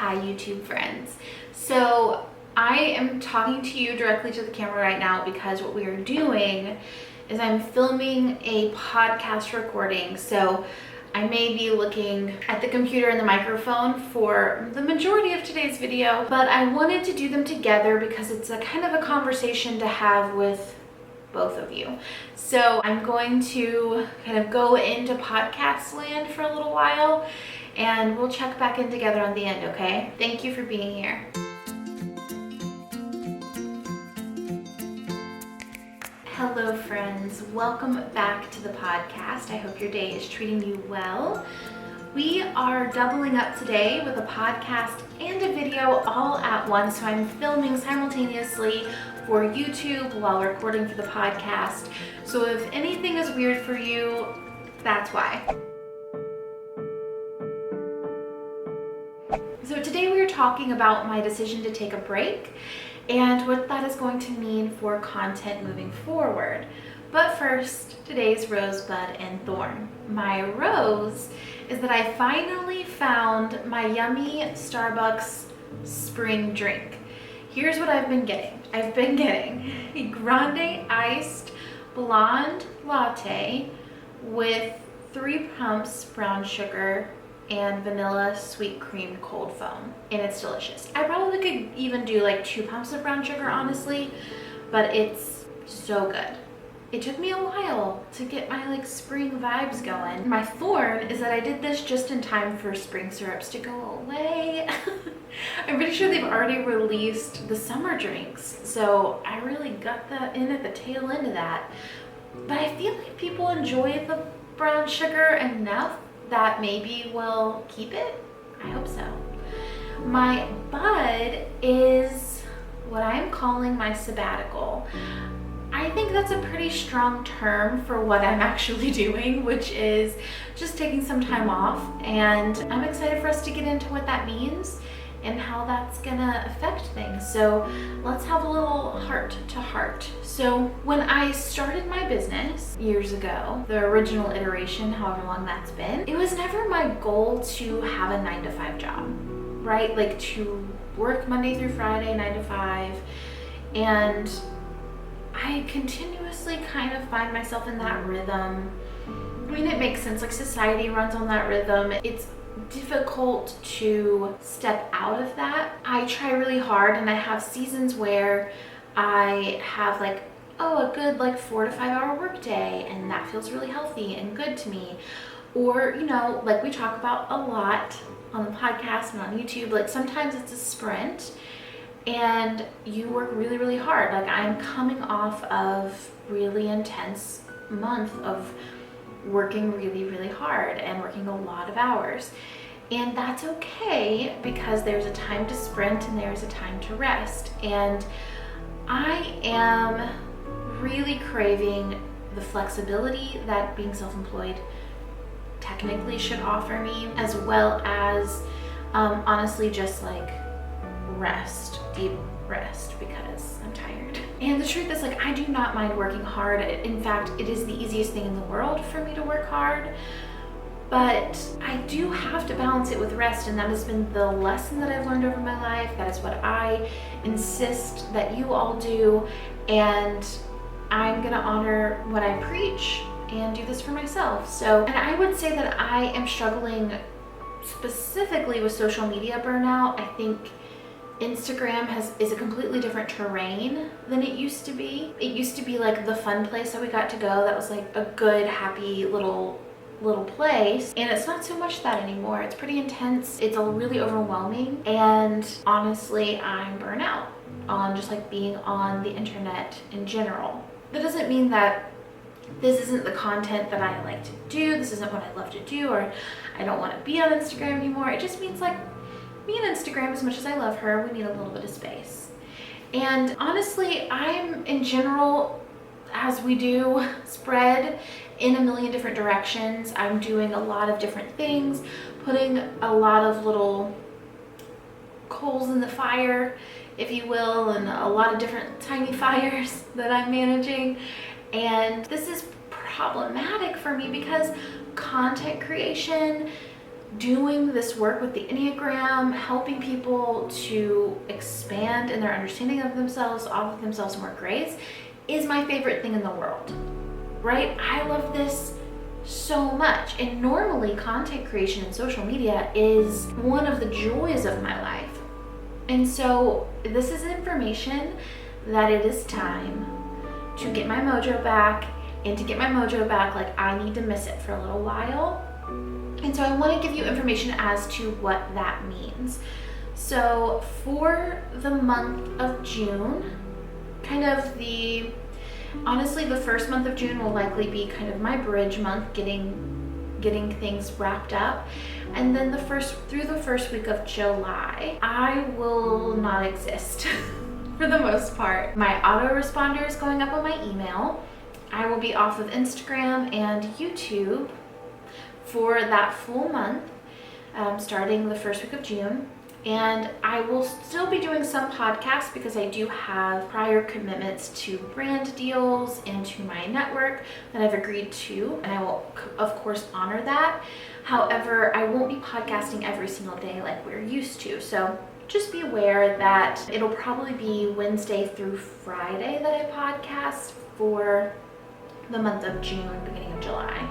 Hi YouTube friends. So I am talking to you directly to the camera right now because what we are doing is I'm filming a podcast recording. So I may be looking at the computer and the microphone for the majority of today's video, but I wanted to do them together because it's a kind of a conversation to have with both of you. So I'm going to kind of go into podcast land for a little while and we'll check back in together on the end, okay? Thank you for being here. Hello friends, welcome back to the podcast. I hope your day is treating you well. We are doubling up today with a podcast and a video all at once, so I'm filming simultaneously for YouTube while recording for the podcast. So if anything is weird for you, that's why. So today we are talking about my decision to take a break and what that is going to mean for content moving forward. But first, today's rosebud and thorn. My rose is that I finally found my yummy Starbucks spring drink. Here's what I've been getting. I've been getting a grande iced blonde latte with 3 pumps brown sugar and vanilla sweet cream cold foam, and it's delicious. I probably could even do like 2 pumps of brown sugar, honestly, but it's so good. It took me a while to get my like spring vibes going. My thorn is that I did this just in time for spring syrups to go away. I'm pretty sure they've already released the summer drinks, so I really got that in at the tail end of that. But I feel like people enjoy the brown sugar enough that maybe we'll keep it. I hope so. My bud is what I'm calling my sabbatical. I think that's a pretty strong term for what I'm actually doing, which is just taking some time off, and I'm excited for us to get into what that means and how that's gonna affect things. So let's have a little heart to heart. So when I started my business years ago, the original iteration, however long that's been, it was never my goal to have a 9-to-5 job, right? Like to work Monday through Friday, 9 to 5. And I continuously kind of find myself in that rhythm. I mean, it makes sense, like society runs on that rhythm. It's difficult to step out of that. I try really hard, and I have seasons where I have like, oh, a good like 4 to 5 hour work day, and that feels really healthy and good to me. Or, you know, like we talk about a lot on the podcast and on YouTube, like sometimes it's a sprint and you work really, really hard. Like I'm coming off of really intense month of working really, really hard and working a lot of hours. And that's okay because there's a time to sprint and there's a time to rest. And I am really craving the flexibility that being self-employed technically should offer me, as well as honestly just like rest, deep rest, because I'm tired. And the truth is, like, I do not mind working hard. In fact, it is the easiest thing in the world for me to work hard, but I do have to balance it with rest, and that has been the lesson that I've learned over my life. That is what I insist that you all do, and I'm gonna honor what I preach and do this for myself. So, and I would say that I am struggling specifically with social media burnout. I think Instagram is a completely different terrain than it used to be. It used to be like the fun place that we got to go. That was like a good, happy little place. And it's not so much that anymore. It's pretty intense. It's really overwhelming. And honestly, I'm burnt out on just like being on the internet in general. That doesn't mean that this isn't the content that I like to do. This isn't what I love to do, or I don't want to be on Instagram anymore. It just means like me and Instagram, as much as I love her, we need a little bit of space. And honestly, I'm in general, as we do, spread in a million different directions. I'm doing a lot of different things, putting a lot of little coals in the fire, if you will, and a lot of different tiny fires that I'm managing. And this is problematic for me because content creation doing this work with the Enneagram, helping people to expand in their understanding of themselves, offer themselves more grace, is my favorite thing in the world, right? I love this so much. And normally content creation and social media is one of the joys of my life. And so this is information that it is time to get my mojo back. And to get my mojo back, like, I need to miss it for a little while. And so I want to give you information as to what that means. So for the month of June, honestly, the first month of June will likely be kind of my bridge month, getting things wrapped up. And then through the first week of July, I will not exist for the most part. My autoresponder is going up on my email. I will be off of Instagram and YouTube for that full month, starting the first week of June. And I will still be doing some podcasts because I do have prior commitments to brand deals and to my network that I've agreed to, and I will of course honor that. However, I won't be podcasting every single day like we're used to. So just be aware that it'll probably be Wednesday through Friday that I podcast for the month of June, beginning of July.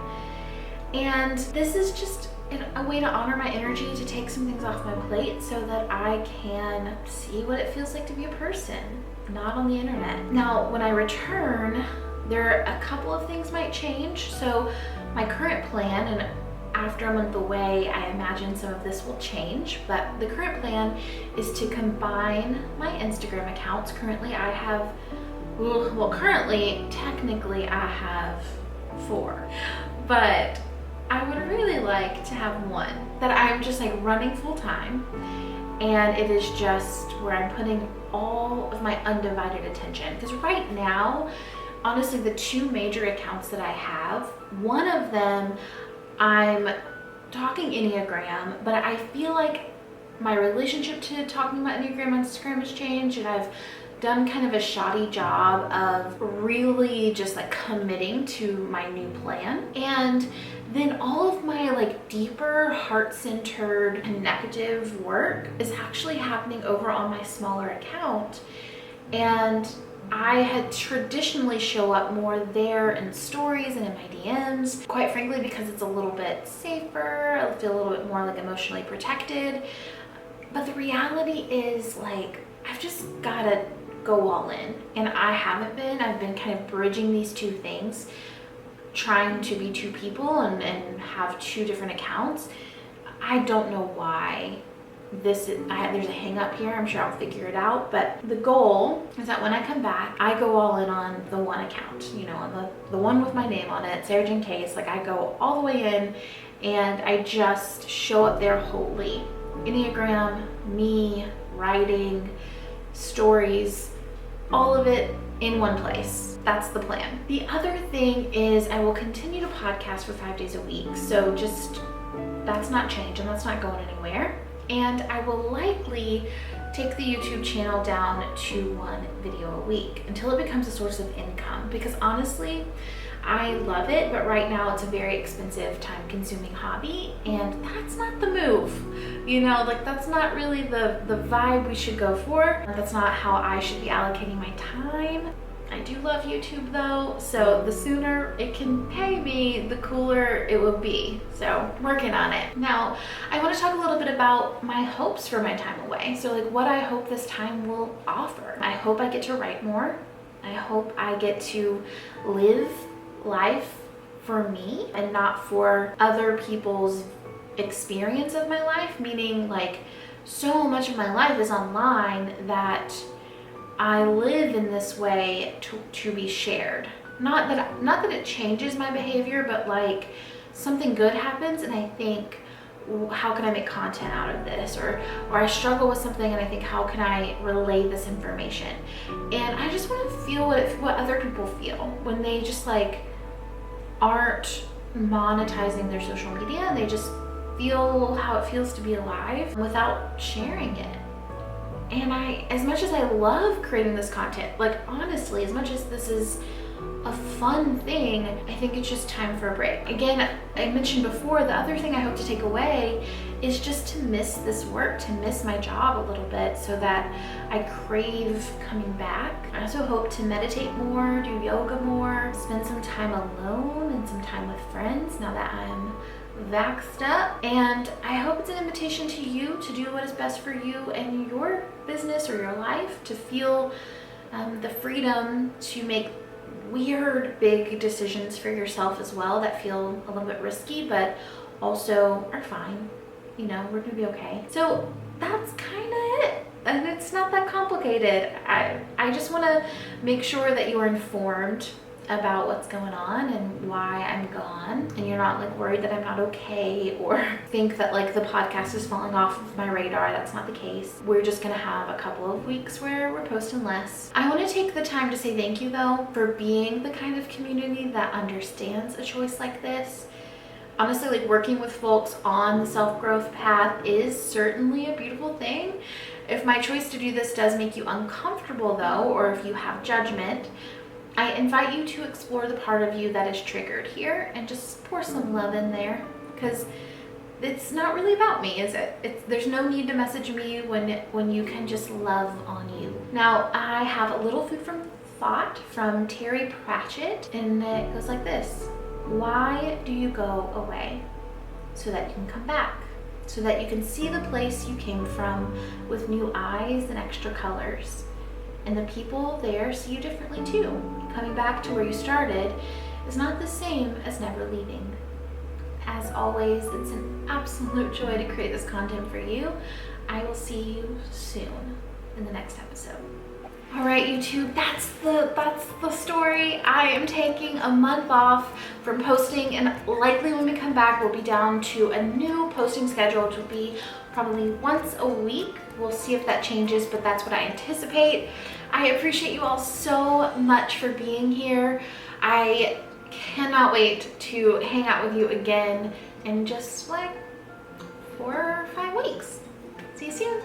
And this is just a way to honor my energy, to take some things off my plate so that I can see what it feels like to be a person, not on the internet. Now, when I return, there are a couple of things might change. So my current plan, and after a month away, I imagine some of this will change, but the current plan is to combine my Instagram accounts. Currently technically I have 4, but I would really like to have one that I'm just like running full time, and it is just where I'm putting all of my undivided attention. Because right now, honestly, the 2 major accounts that I have, one of them I'm talking Enneagram, but I feel like my relationship to talking about Enneagram on Instagram has changed, and I've done kind of a shoddy job of really just like committing to my new plan. And then all of my like deeper, heart-centered, connective work is actually happening over on my smaller account. And I had traditionally show up more there in stories and in my DMs, quite frankly, because it's a little bit safer. I feel a little bit more like emotionally protected. But the reality is, like, I've just gotta go all in, and I haven't been. I've been kind of bridging these 2 things, trying to be 2 people and have 2 different accounts. I don't know why there's a hang up here. I'm sure I'll figure it out, but the goal is that when I come back, I go all in on the one account, on the one with my name on it, Sarah Jane Case. Like, I go all the way in and I just show up there wholly. Enneagram, me, writing, stories, all of it in one place. That's the plan. The other thing is I will continue to podcast for 5 days a week. So that's not changing, that's not going anywhere. And I will likely take the YouTube channel down to 1 video a week until it becomes a source of income. Because honestly, I love it, but right now it's a very expensive, time-consuming hobby, and that's not the move. Like, that's not really the vibe we should go for. That's not how I should be allocating my time. I do love YouTube though, so the sooner it can pay me, the cooler it will be. So, working on it. Now, I want to talk a little bit about my hopes for my time away. So, like, what I hope this time will offer. I hope I get to write more. I hope I get to live life for me and not for other people's experience of my life, meaning, like, so much of my life is online that I live in this way to be shared. Not that it changes my behavior, but like something good happens and I think, how can I make content out of this? Or I struggle with something and I think, how can I relay this information? And I just want to feel what other people feel when they just like aren't monetizing their social media and they just feel how it feels to be alive without sharing it. And as much as I love creating this content, like, honestly, as much as this is a fun thing, I think it's just time for a break. Again, I mentioned before, the other thing I hope to take away is just to miss this work, to miss my job a little bit so that I crave coming back. I also hope to meditate more, do yoga more, spend some time alone and some time with friends now that I'm vaxxed up. And I hope it's an invitation to you to do what is best for you and your business or your life, to feel the freedom to make weird big decisions for yourself as well that feel a little bit risky but also are fine. You know, we're gonna be okay. So that's kind of it, and it's not that complicated. I just want to make sure that you're informed about what's going on and why I'm gone, and you're not like worried that I'm not okay or think that like the podcast is falling off of my radar. That's not the case. We're just gonna have a couple of weeks where we're posting less. I want to take the time to say thank you though for being the kind of community that understands a choice like this. Honestly, like working with folks on the self-growth path is certainly a beautiful thing. If my choice to do this does make you uncomfortable though, or if you have judgment, I invite you to explore the part of you that is triggered here and just pour some love in there, because it's not really about me, is it? There's no need to message me when you can just love on you. Now, I have a little food for thought from Terry Pratchett, and it goes like this. Why do you go away? So that you can come back, so that you can see the place you came from with new eyes and extra colors. And the people there see you differently too. Coming back to where you started is not the same as never leaving. As always, it's an absolute joy to create this content for you. I will see you soon in the next episode. All right, YouTube, that's the story. I am taking a month off from posting, and likely when we come back, we'll be down to a new posting schedule, which will be probably once a week. We'll see if that changes, but that's what I anticipate. I appreciate you all so much for being here. I cannot wait to hang out with you again in just like 4 or 5 weeks. See you soon.